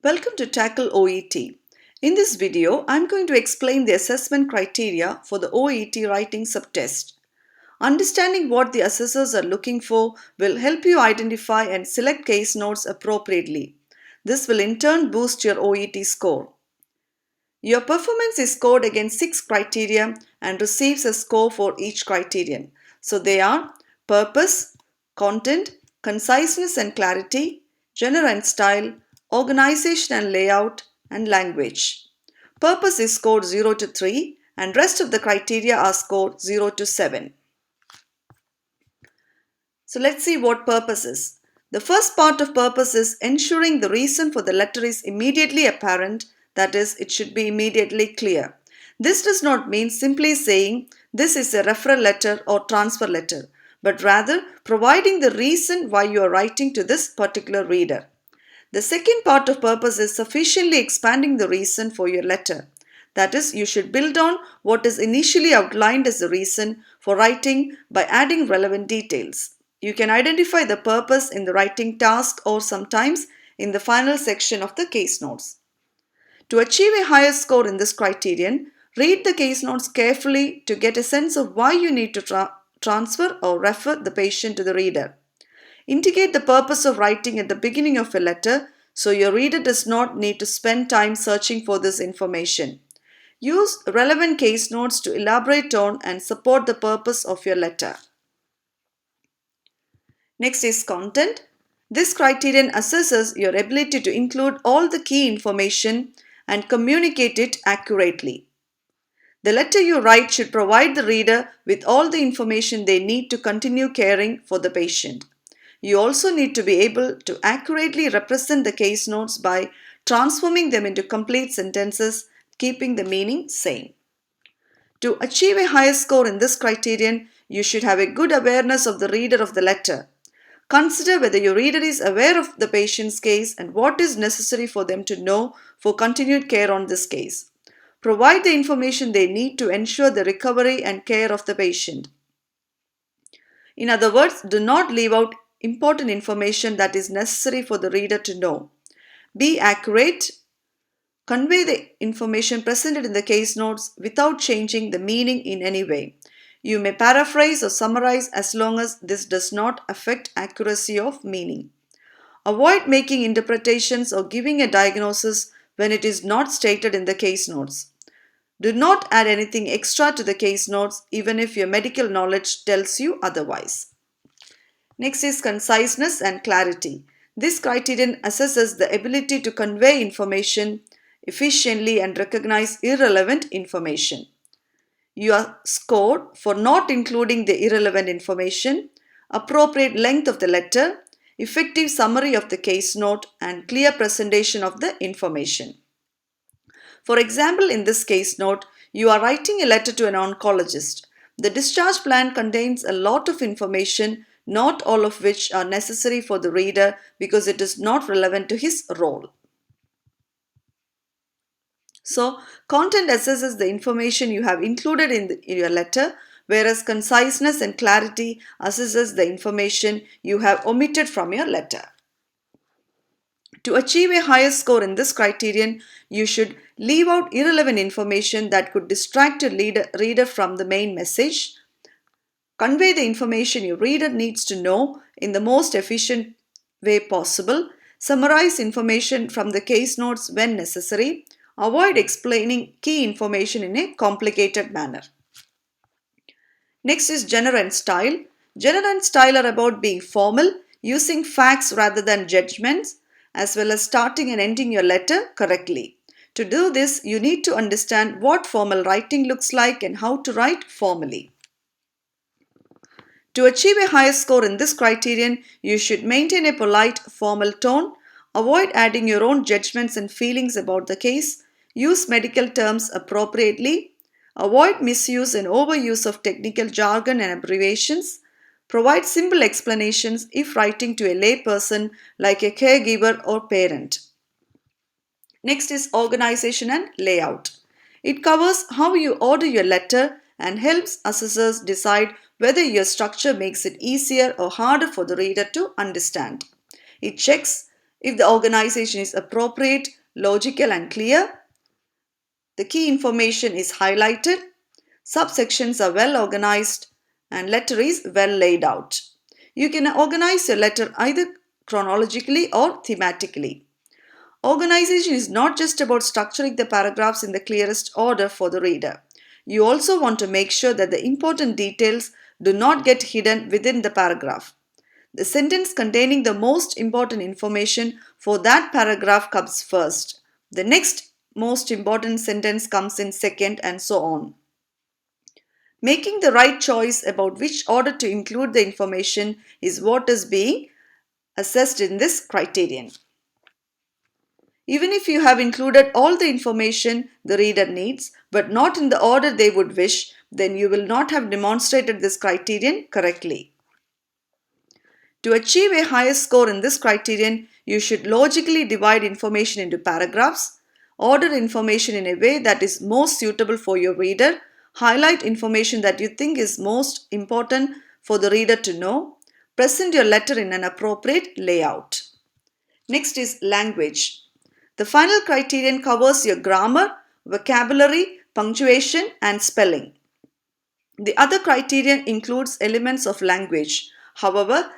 Welcome to Tackle OET. In this video, I'm going to explain the assessment criteria for the OET writing subtest. Understanding what the assessors are looking for will help you identify and select case notes appropriately. This will in turn boost your OET score. Your performance is scored against 6 criteria and receives a score for each criterion. So they are purpose, content, conciseness and clarity, genre and style, organization and layout, and language. Purpose is scored 0 to 3 and rest of the criteria are scored 0 to 7. So let's see what purpose is. The first part of purpose is ensuring the reason for the letter is immediately apparent, that is, it should be immediately clear. This does not mean simply saying this is a referral letter or transfer letter, but rather providing the reason why you are writing to this particular reader. The second part of purpose is sufficiently expanding the reason for your letter. That is, you should build on what is initially outlined as the reason for writing by adding relevant details. You can identify the purpose in the writing task or sometimes in the final section of the case notes. To achieve a higher score in this criterion, read the case notes carefully to get a sense of why you need to transfer or refer the patient to the reader. Indicate the purpose of writing at the beginning of a letter so your reader does not need to spend time searching for this information. Use relevant case notes to elaborate on and support the purpose of your letter. Next is content. This criterion assesses your ability to include all the key information and communicate it accurately. The letter you write should provide the reader with all the information they need to continue caring for the patient. You also need to be able to accurately represent the case notes by transforming them into complete sentences, keeping the meaning same. To achieve a higher score in this criterion, you should have a good awareness of the reader of the letter. Consider whether your reader is aware of the patient's case and what is necessary for them to know for continued care on this case. Provide the information they need to ensure the recovery and care of the patient. In other words, do not leave out important information that is necessary for the reader to know. Be accurate. Convey the information presented in the case notes without changing the meaning in any way. You may paraphrase or summarize as long as this does not affect accuracy of meaning. Avoid making interpretations or giving a diagnosis when it is not stated in the case notes. Do not add anything extra to the case notes even if your medical knowledge tells you otherwise. Next is conciseness and clarity. This criterion assesses the ability to convey information efficiently and recognize irrelevant information. You are scored for not including the irrelevant information, appropriate length of the letter, effective summary of the case note, and clear presentation of the information. For example, in this case note, you are writing a letter to an oncologist. The discharge plan contains a lot of information, not all of which are necessary for the reader because it is not relevant to his role. So, content assesses the information you have included in your letter, whereas conciseness and clarity assesses the information you have omitted from your letter. To achieve a higher score in this criterion, you should leave out irrelevant information that could distract your reader from the main message. Convey the information your reader needs to know in the most efficient way possible. Summarize information from the case notes when necessary. Avoid explaining key information in a complicated manner. Next is genre and style. Genre and style are about being formal, using facts rather than judgments, as well as starting and ending your letter correctly. To do this, you need to understand what formal writing looks like and how to write formally. To achieve a higher score in this criterion, you should maintain a polite, formal tone, avoid adding your own judgments and feelings about the case, use medical terms appropriately, avoid misuse and overuse of technical jargon and abbreviations, provide simple explanations if writing to a lay person like a caregiver or parent. Next is organization and layout. It covers how you order your letter and helps assessors decide whether your structure makes it easier or harder for the reader to understand. It checks If the organization is appropriate, logical and clear, the key information is highlighted, subsections are well organized, and letter is well laid out. You can organize your letter either chronologically or thematically. Organization is not just about structuring the paragraphs in the clearest order for the reader. You also want to make sure that the important details do not get hidden within the paragraph. The sentence containing the most important information for that paragraph comes first. The next most important sentence comes in second, and so on. Making the right choice about which order to include the information is what is being assessed in this criterion. Even if you have included all the information the reader needs, but not in the order they would wish, then you will not have demonstrated this criterion correctly. To achieve a higher score in this criterion, you should logically divide information into paragraphs, order information in a way that is most suitable for your reader, highlight information that you think is most important for the reader to know, present your letter in an appropriate layout. Next is language. The final criterion covers your grammar, vocabulary, punctuation, and spelling. The other criterion includes elements of language. However,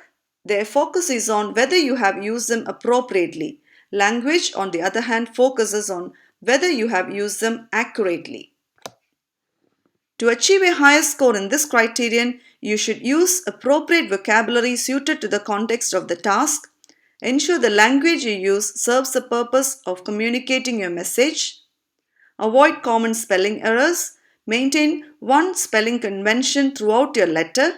their focus is on whether you have used them appropriately. Language, on the other hand, focuses on whether you have used them accurately. To achieve a higher score in this criterion, you should use appropriate vocabulary suited to the context of the task. Ensure the language you use serves the purpose of communicating your message. Avoid common spelling errors. Maintain one spelling convention throughout your letter.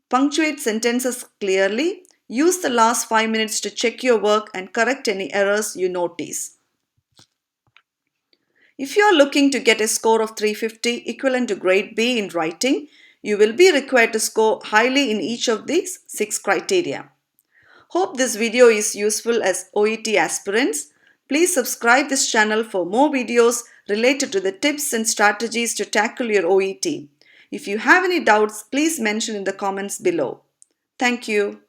Punctuate sentences clearly. Use the last 5 minutes to check your work and correct any errors you notice. If you are looking to get a score of 350 equivalent to grade B in writing, you will be required to score highly in each of these 6 criteria. Hope this video is useful as OET aspirants. Please subscribe this channel for more videos related to the tips and strategies to tackle your OET. If you have any doubts, please mention in the comments below. Thank you.